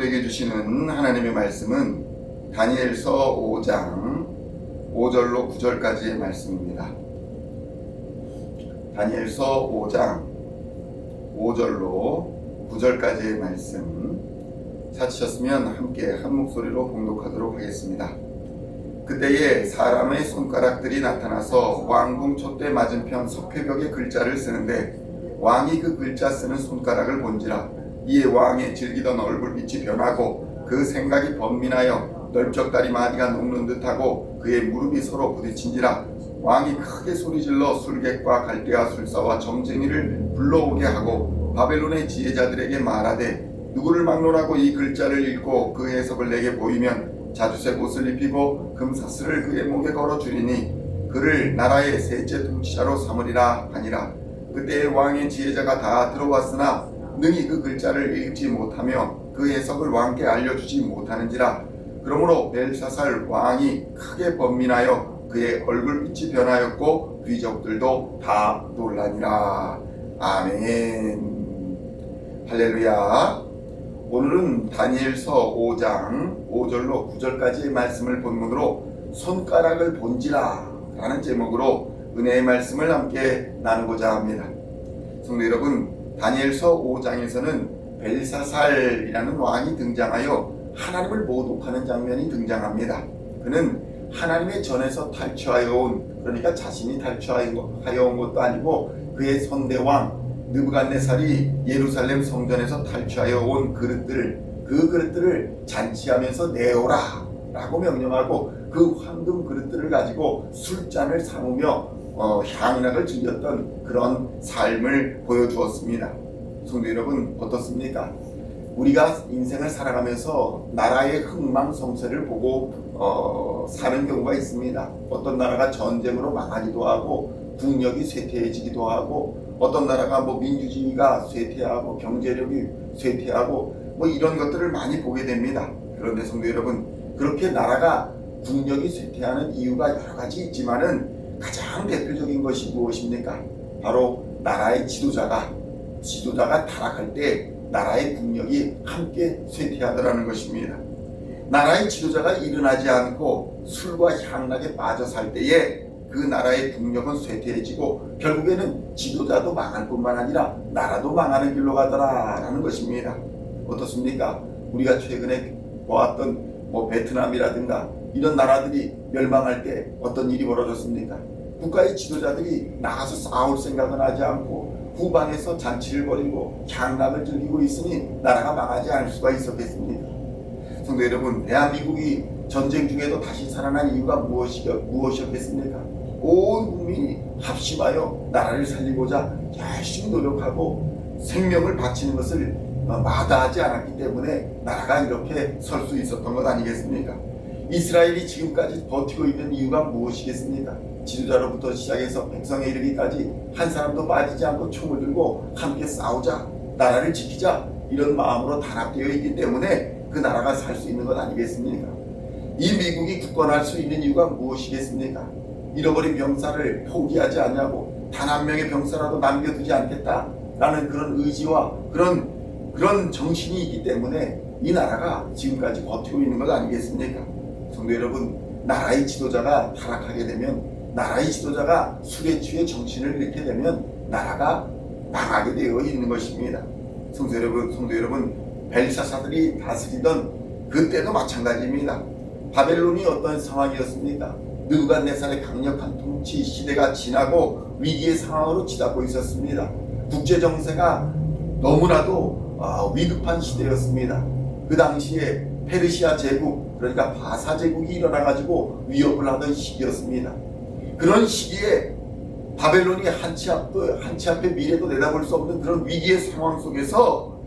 우리에게 주시는 하나님의 말씀은 다니엘서 5장 5절로 9절까지의 말씀입니다. 다니엘서 5장 5절로 9절까지의 말씀 찾으셨으면 함께 한 목소리로 봉독하도록 하겠습니다. 그때에 사람의 손가락들이 나타나서 왕궁 촛대 맞은편 석회벽에 글자를 쓰는데 왕이 그 글자 쓰는 손가락을 본지라 이에 왕의 즐기던 얼굴빛이 변하고 그 생각이 번민하여 넓적다리 마디가 녹는 듯하고 그의 무릎이 서로 부딪힌지라 왕이 크게 소리질러 술객과 갈대아 술사와 점쟁이를 불러오게 하고 바벨론의 지혜자들에게 말하되 누구를 막론하고 이 글자를 읽고 그 해석을 내게 보이면 자주색 옷을 입히고 금사슬을 그의 목에 걸어주리니 그를 나라의 셋째 통치자로 삼으리라 하니라. 그때 왕의 지혜자가 다 들어왔으나 능히 그 글자를 읽지 못하며 그 해석을 왕께 알려주지 못하는지라. 그러므로 벨사살 왕이 크게 번민하여 그의 얼굴빛이 변하였고 귀족들도 다 놀라니라. 아멘. 할렐루야. 오늘은 다니엘서 5장 5절로 9절까지의 말씀을 본문으로 손가락을 본지라 라는 제목으로 은혜의 말씀을 함께 나누고자 합니다. 성도 여러분, 다니엘서 5장에서는 벨사살이라는 왕이 등장하여 하나님을 모독하는 장면이 등장합니다. 그는 하나님의 전에서 탈취하여 온, 그러니까 자신이 탈취하여 온 것도 아니고 그의 선대왕 느부갓네살이 예루살렘 성전에서 탈취하여 온 그 그릇들을 잔치하면서 내오라 라고 명령하고 그 황금 그릇들을 가지고 술잔을 삼으며 향락을 즐겼던 그런 삶을 보여주었습니다. 성도 여러분, 어떻습니까? 우리가 인생을 살아가면서 나라의 흥망성쇠를 보고 사는 경우가 있습니다. 어떤 나라가 전쟁으로 망하기도 하고 국력이 쇠퇴해지기도 하고 어떤 나라가 민주주의가 쇠퇴하고 경제력이 쇠퇴하고 이런 것들을 많이 보게 됩니다. 그런데 성도 여러분, 그렇게 나라가 국력이 쇠퇴하는 이유가 여러 가지 있지만은 가장 대표적인 것이 무엇입니까? 바로 나라의 지도자가 타락할 때 나라의 국력이 함께 쇠퇴하더라는 것입니다. 나라의 지도자가 일어나지 않고 술과 향락에 빠져 살 때에 그 나라의 국력은 쇠퇴해지고 결국에는 지도자도 망할 뿐만 아니라 나라도 망하는 길로 가더라라는 것입니다. 어떻습니까? 우리가 최근에 보았던 베트남이라든가 이런 나라들이 멸망할 때 어떤 일이 벌어졌습니까? 국가의 지도자들이 나가서 싸울 생각은 하지 않고 후방에서 잔치를 벌이고 향락을 즐기고 있으니 나라가 망하지 않을 수가 있었겠습니까? 성도 여러분, 대한민국이 전쟁 중에도 다시 살아난 이유가 무엇이었겠습니까? 온 국민이 합심하여 나라를 살리고자 열심히 노력하고 생명을 바치는 것을 마다하지 않았기 때문에 나라가 이렇게 설 수 있었던 것 아니겠습니까? 이스라엘이 지금까지 버티고 있는 이유가 무엇이겠습니까? 지도자로부터 시작해서 백성에 이르기까지 한 사람도 빠지지 않고 총을 들고 함께 싸우자, 나라를 지키자, 이런 마음으로 단합되어 있기 때문에 그 나라가 살 수 있는 것 아니겠습니까? 이 미국이 굳건할 수 있는 이유가 무엇이겠습니까? 잃어버린 병사를 포기하지 않냐고, 단 한 명의 병사라도 남겨두지 않겠다라는 그런 의지와 그런 정신이 있기 때문에 이 나라가 지금까지 버티고 있는 것 아니겠습니까? 성도 여러분, 나라의 지도자가 타락하게 되면, 나라의 지도자가 술에 취해 정신을 잃게 되면 나라가 망하게 되어 있는 것입니다. 성도 여러분, 벨사사들이 다스리던 그때도 마찬가지입니다. 바벨론이 어떤 상황이었습니까? 느부갓네살의 강력한 통치 시대가 지나고 위기의 상황으로 치닫고 있었습니다. 국제 정세가 너무나도 위급한 시대였습니다. 그 당시에 페르시아 제국, 그러니까 바사 제국이 일어나가지고 위협을 하던 시기였습니다. 그런 시기에 바벨론이 한치 앞에 미래도 내다볼 수 없는 그런 위기의 상황 속에서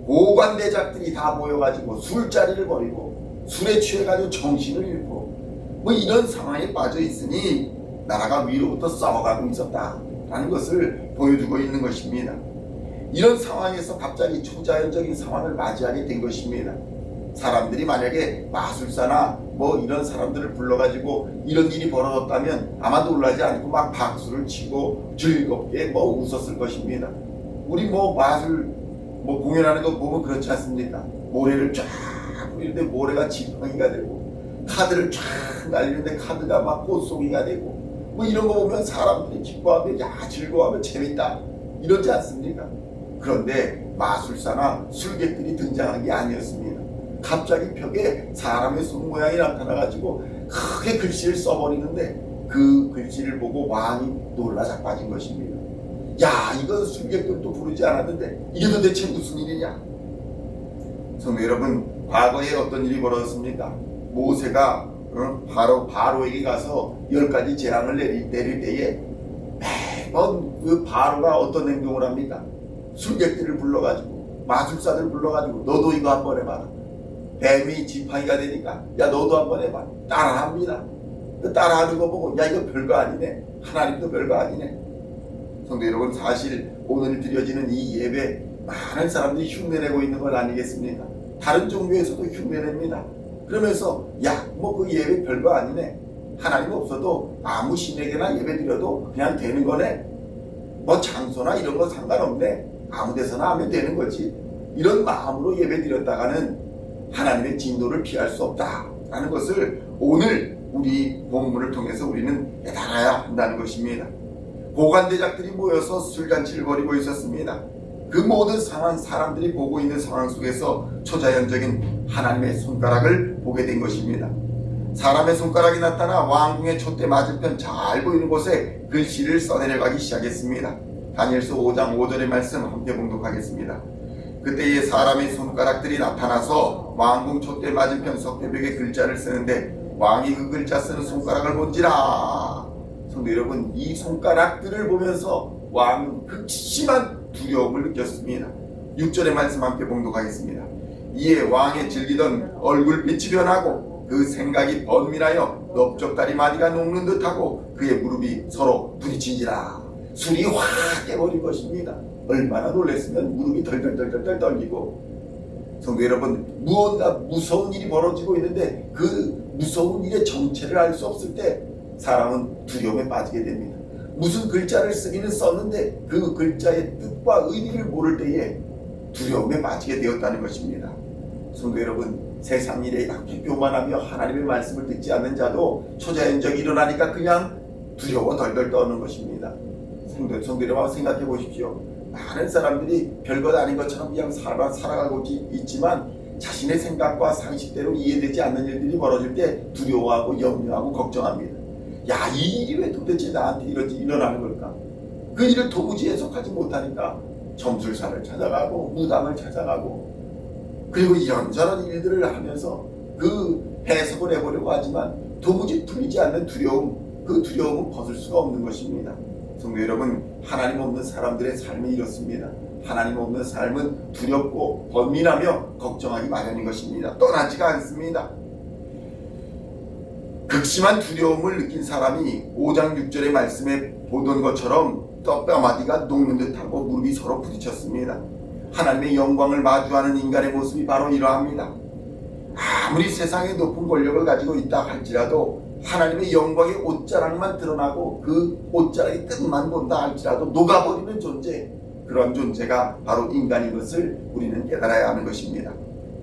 고관대작들이 다 모여가지고 술자리를 벌이고 술에 취해가지고 정신을 잃고 이런 상황에 빠져 있으니 나라가 위로부터 싸워가고 있었다라는 것을 보여주고 있는 것입니다. 이런 상황에서 갑자기 초자연적인 상황을 맞이하게 된 것입니다. 사람들이 만약에 마술사나 이런 사람들을 불러가지고 이런 일이 벌어졌다면 아마 놀라지 않고 막 박수를 치고 즐겁게 웃었을 것입니다. 우리 마술 공연하는 거 보면 그렇지 않습니까? 모래를 쫙 뿌리는데 모래가 지팡이가 되고, 카드를 쫙 날리는데 카드가 막 꽃송이가 되고, 뭐 이런 거 보면 사람들이 기뻐하며 야 즐거워하며 재밌다 이러지 않습니까? 그런데 마술사나 술객들이 등장한 게 아니었습니다. 갑자기 벽에 사람의 손 모양이 나타나가지고 크게 글씨를 써버리는데 그 글씨를 보고 왕이 놀라 자빠진 것입니다. 야, 이건 술객들도 부르지 않았는데 이게 도대체 무슨 일이냐? 성도 여러분, 과거에 어떤 일이 벌어졌습니까? 모세가 바로에게 가서 10가지 재앙을 내릴 때에 매번 그 바로가 어떤 행동을 합니까? 술객들을 불러가지고, 마술사들 불러가지고, 너도 이거 한번 해봐라. 뱀이 지팡이가 되니까 야 너도 한번 해봐. 따라합니다. 그 따라하는 거 보고 야 이거 별거 아니네. 하나님도 별거 아니네. 성도 여러분, 사실 오늘 드려지는 이 예배 많은 사람들이 흉내내고 있는 건 아니겠습니까? 다른 종교에서도 흉내냅니다. 그러면서 야 뭐 그 예배 별거 아니네. 하나님 없어도 아무 신에게나 예배 드려도 그냥 되는 거네. 뭐 장소나 이런 거 상관없네. 아무 데서나 하면 되는 거지. 이런 마음으로 예배 드렸다가는 하나님의 진노를 피할 수 없다라는 것을 오늘 우리 본문을 통해서 우리는 깨달아야 한다는 것입니다. 고관대작들이 모여서 술잔치를 벌이고 있었습니다. 그 모든 상황, 사람들이 보고 있는 상황 속에서 초자연적인 하나님의 손가락을 보게 된 것입니다. 사람의 손가락이 나타나 왕궁의 촛대 맞은편 잘 보이는 곳에 글씨를 써내려가기 시작했습니다. 다니엘서 5장 5절의 말씀 함께 봉독하겠습니다. 그때에 사람의 손가락들이 나타나서 왕궁 촛대 맞은편 석회벽에 글자를 쓰는데 왕이 그 글자 쓰는 손가락을 본지라. 성도 여러분, 이 손가락들을 보면서 왕은 극심한 두려움을 느꼈습니다. 6절의 말씀 함께 봉독하겠습니다. 이에 왕의 즐기던 얼굴빛이 변하고 그 생각이 번민하여 넓적다리 마디가 녹는 듯하고 그의 무릎이 서로 부딪힌지라. 술이 확 깨버린 것입니다. 얼마나 놀랐으면 무릎이 덜덜덜덜 떨리고. 성도 여러분, 무언가 무서운 일이 벌어지고 있는데 그 무서운 일의 정체를 알 수 없을 때 사람은 두려움에 빠지게 됩니다. 무슨 글자를 쓰기는 썼는데 그 글자의 뜻과 의미를 모를 때에 두려움에 빠지게 되었다는 것입니다. 성도 여러분, 세상 일에 약해 교만하며 하나님의 말씀을 듣지 않는 자도 초자연적이 일어나니까 그냥 두려워 덜덜 떠는 것입니다. 성도 여러분, 생각해 보십시오. 많은 사람들이 별것 아닌 것처럼 그냥 살아가고 있지만 자신의 생각과 상식대로 이해되지 않는 일들이 벌어질 때 두려워하고 염려하고 걱정합니다. 야, 이 일이 왜 도대체 나한테 일어나는 걸까? 그 일을 도무지 해석하지 못하니까 점술사를 찾아가고 무당을 찾아가고 그리고 이런저런 일들을 하면서 그 해석을 해보려고 하지만 도무지 풀리지 않는 두려움, 그 두려움은 벗을 수가 없는 것입니다. 성도 여러분, 하나님 없는 사람들의 삶이 이렇습니다. 하나님 없는 삶은 두렵고 번민하며 걱정하기 마련인 것입니다. 떠나지가 않습니다. 극심한 두려움을 느낀 사람이 5장 6절의 말씀에 보던 것처럼 뼈마디가 녹는 듯하고 무릎이 서로 부딪혔습니다. 하나님의 영광을 마주하는 인간의 모습이 바로 이러합니다. 아무리 세상에 높은 권력을 가지고 있다 할지라도 하나님의 영광의 옷자락만 드러나고 그 옷자락의 끝만 본다 할지라도 녹아버리는 존재, 그런 존재가 바로 인간인 것을 우리는 깨달아야 하는 것입니다.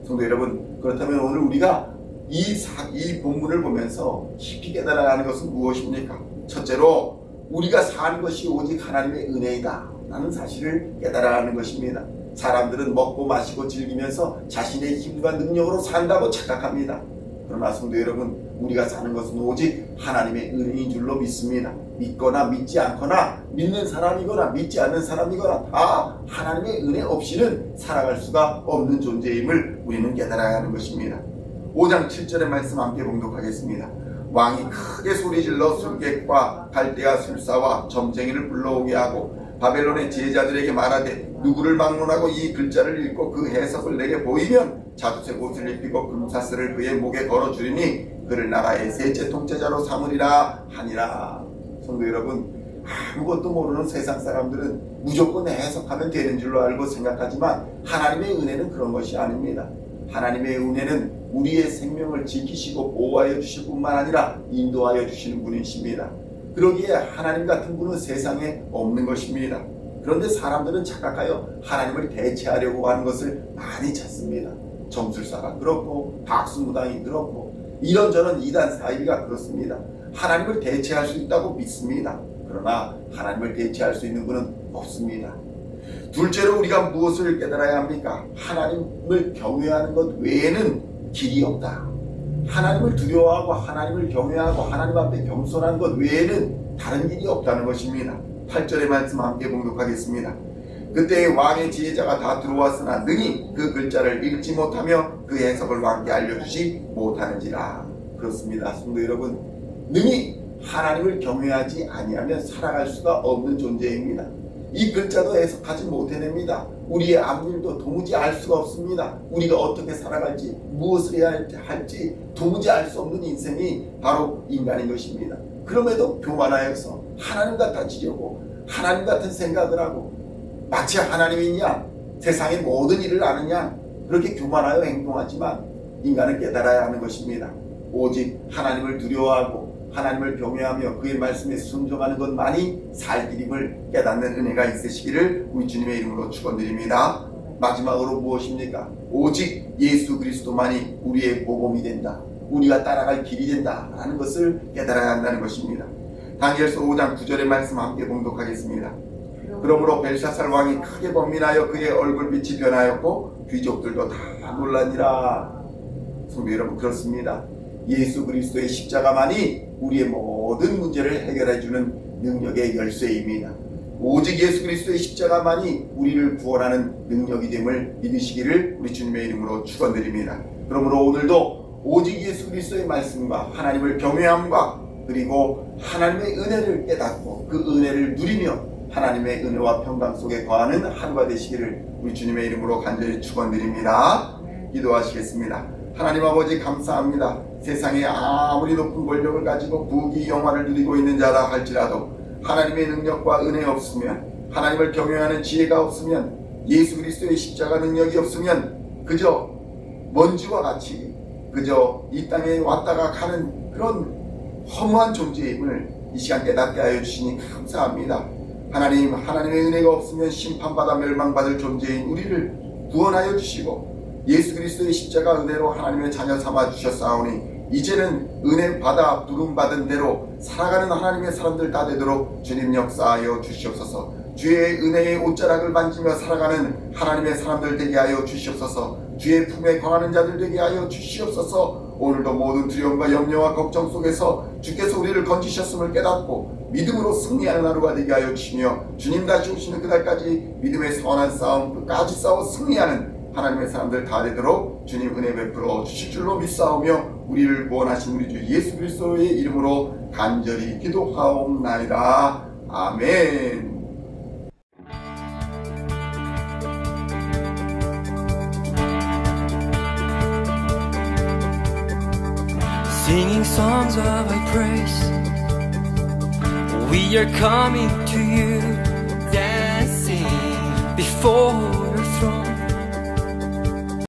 성도 여러분, 그렇다면 오늘 우리가 이 본문을 보면서 깊이 깨달아야 하는 것은 무엇입니까? 첫째로 우리가 사는 것이 오직 하나님의 은혜이다 라는 사실을 깨달아야 하는 것입니다. 사람들은 먹고 마시고 즐기면서 자신의 힘과 능력으로 산다고 착각합니다. 그러나 성도 여러분, 우리가 사는 것은 오직 하나님의 은혜인 줄로 믿습니다. 믿거나 믿지 않거나, 믿는 사람이거나 믿지 않는 사람이거나 다 하나님의 은혜 없이는 살아갈 수가 없는 존재임을 우리는 깨달아야 하는 것입니다. 5장 7절의 말씀 함께 봉독하겠습니다. 왕이 크게 소리질러 술객과 갈대아 술사와 점쟁이를 불러오게 하고 바벨론의 제자들에게 말하되 누구를 막론하고 이 글자를 읽고 그 해석을 내게 보이면 자두색 옷을 입히고 금사슬을 그의 목에 걸어주리니 그를 나라의 셋째 통치자로 삼으리라 하니라. 성도 여러분, 아무것도 모르는 세상 사람들은 무조건 해석하면 되는 줄로 알고 생각하지만 하나님의 은혜는 그런 것이 아닙니다. 하나님의 은혜는 우리의 생명을 지키시고 보호하여 주실 뿐만 아니라 인도하여 주시는 분이십니다. 그러기에 하나님 같은 분은 세상에 없는 것입니다. 그런데 사람들은 착각하여 하나님을 대체하려고 하는 것을 많이 찾습니다. 점술사가 그렇고 박수무당이 그렇고 이런저런 이단 사이비가 그렇습니다. 하나님을 대체할 수 있다고 믿습니다. 그러나 하나님을 대체할 수 있는 분은 없습니다. 둘째로 우리가 무엇을 깨달아야 합니까? 하나님을 경외하는 것 외에는 길이 없다. 하나님을 두려워하고 하나님을 경외하고 하나님 앞에 겸손한 것 외에는 다른 길이 없다는 것입니다. 8절의 말씀 함께 봉독하겠습니다. 그때 왕의 지혜자가 다 들어왔으나 능히 그 글자를 읽지 못하며 그 해석을 왕께 알려주지 못하는지라. 그렇습니다. 성도 여러분, 능히 하나님을 경외하지 아니하면 살아갈 수가 없는 존재입니다. 이 글자도 해석하지 못해냅니다. 우리의 앞일도 도무지 알 수가 없습니다. 우리가 어떻게 살아갈지 무엇을 해야 할지 도무지 알 수 없는 인생이 바로 인간인 것입니다. 그럼에도 교만하여서 하나님 같아지려고 하나님 같은 생각을 하고 마치 하나님이냐 세상의 모든 일을 아느냐 그렇게 교만하여 행동하지만 인간은 깨달아야 하는 것입니다. 오직 하나님을 두려워하고 하나님을 경외하며 그의 말씀에 순종하는 것만이 살 길임을 깨닫는 은혜가 있으시기를 우리 주님의 이름으로 축원드립니다. 마지막으로 무엇입니까? 오직 예수 그리스도만이 우리의 복음이 된다. 우리가 따라갈 길이 된다 라는 것을 깨달아야 한다는 것입니다. 다니엘서 5장 9절의 말씀 함께 봉독하겠습니다. 그러므로 벨사살 왕이 크게 번민하여 그의 얼굴빛이 변하였고 귀족들도 다 놀라니라. 성도 여러분, 그렇습니다. 예수 그리스도의 십자가만이 우리의 모든 문제를 해결해주는 능력의 열쇠입니다. 오직 예수 그리스도의 십자가만이 우리를 구원하는 능력이 됨을 믿으시기를 우리 주님의 이름으로 축원드립니다. 그러므로 오늘도 오직 예수 그리스도의 말씀과 하나님을 경외함과 그리고 하나님의 은혜를 깨닫고 그 은혜를 누리며 하나님의 은혜와 평강 속에 거하는 하루가 되시기를 우리 주님의 이름으로 간절히 축원드립니다. 기도하시겠습니다. 하나님 아버지 감사합니다. 세상에 아무리 높은 권력을 가지고 부귀 영화를 누리고 있는 자라 할지라도 하나님의 능력과 은혜 없으면 하나님을 경외하는 지혜가 없으면 예수 그리스도의 십자가 능력이 없으면 그저 먼지와 같이 그저 이 땅에 왔다가 가는 그런 허무한 존재임을 이 시간 깨닫게 하여 주시니 감사합니다. 하나님, 하나님의 은혜가 없으면 심판받아 멸망받을 존재인 우리를 구원하여 주시고 예수 그리스도의 십자가 은혜로 하나님의 자녀 삼아 주셨사오니 이제는 은혜 받아 부름 받은 대로 살아가는 하나님의 사람들 다 되도록 주님 역사하여 주시옵소서. 주의 은혜의 옷자락을 만지며 살아가는 하나님의 사람들 되게 하여 주시옵소서. 주의 품에 거하는 자들 되게 하여 주시옵소서. 오늘도 모든 두려움과 염려와 걱정 속에서 주께서 우리를 건지셨음을 깨닫고 믿음으로 승리하는 하루가 되게 하여 주시며 주님 다시 오시는 그날까지 믿음의 선한 싸움 끝까지 싸워 승리하는 하나님의 사람들 다 되도록 주님 은혜 베풀어 주실 줄로 믿사오며 우리를 구원하신 우리 주 예수 그리스도의 이름으로 간절히 기도하옵나이다. 아멘. Singing songs of thy praise, we are coming to you, dancing before your throne.